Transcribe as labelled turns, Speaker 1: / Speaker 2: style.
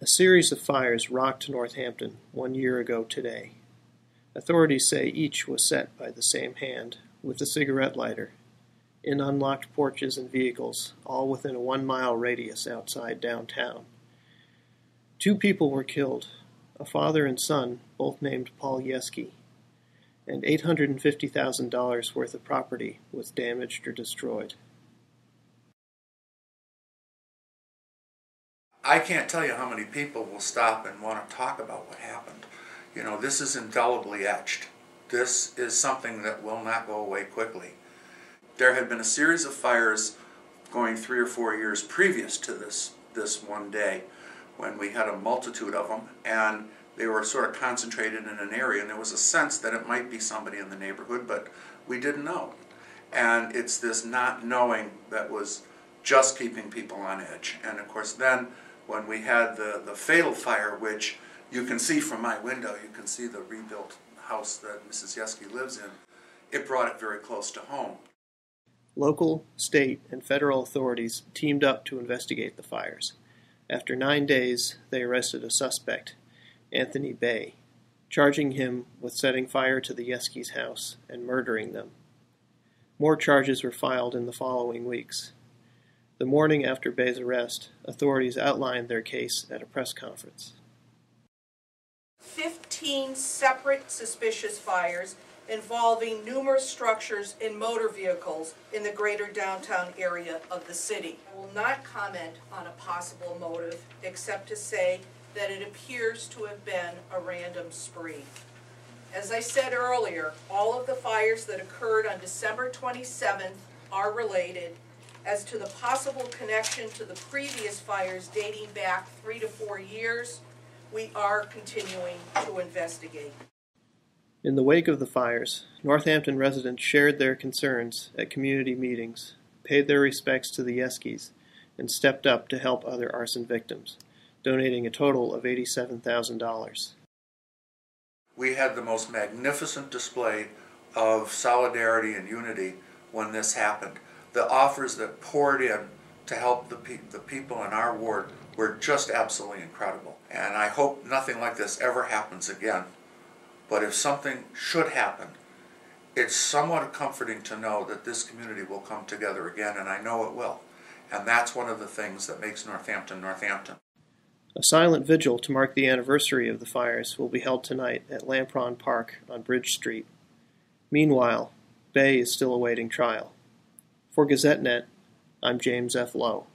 Speaker 1: A series of fires rocked Northampton 1 year ago today. Authorities say each was set by the same hand, with a cigarette lighter, in unlocked porches and vehicles, all within a 1-mile radius outside downtown. 2 people were killed, a father and son, both named Paul Yeski, and $850,000 worth of property was damaged or destroyed.
Speaker 2: I can't tell you how many people will stop and want to talk about what happened. You know, this is indelibly etched. This is something that will not go away quickly. There had been a series of fires going 3 or 4 years previous to this one day when we had a multitude of them, and they were sort of concentrated in an area, and there was a sense that it might be somebody in the neighborhood, but we didn't know. And it's this not knowing that was just keeping people on edge. And of course then, when we had the fatal fire, which you can see from my window, you can see the rebuilt house that Mrs. Yeski lives in, it brought it very close to home.
Speaker 1: Local, state, and federal authorities teamed up to investigate the fires. After 9 days, they arrested a suspect, Anthony Baye, charging him with setting fire to the Yeski's house and murdering them. More charges were filed in the following weeks. The morning after Baye's arrest, authorities outlined their case at a press conference.
Speaker 3: 15 separate suspicious fires involving numerous structures and motor vehicles in the greater downtown area of the city. I will not comment on a possible motive except to say that it appears to have been a random spree. As I said earlier, all of the fires that occurred on December 27th are related. As to the possible connection to the previous fires dating back 3 to 4 years, we are continuing to investigate.
Speaker 1: In the wake of the fires, Northampton residents shared their concerns at community meetings, paid their respects to the Yeskis, and stepped up to help other arson victims, donating a total of $87,000.
Speaker 2: We had the most magnificent display of solidarity and unity when this happened. The offers that poured in to help the people in our ward were just absolutely incredible. And I hope nothing like this ever happens again. But if something should happen, it's somewhat comforting to know that this community will come together again, and I know it will. And that's one of the things that makes Northampton, Northampton.
Speaker 1: A silent vigil to mark the anniversary of the fires will be held tonight at Lampron Park on Bridge Street. Meanwhile, Baye is still awaiting trial. For GazetteNet, I'm James F. Lowe.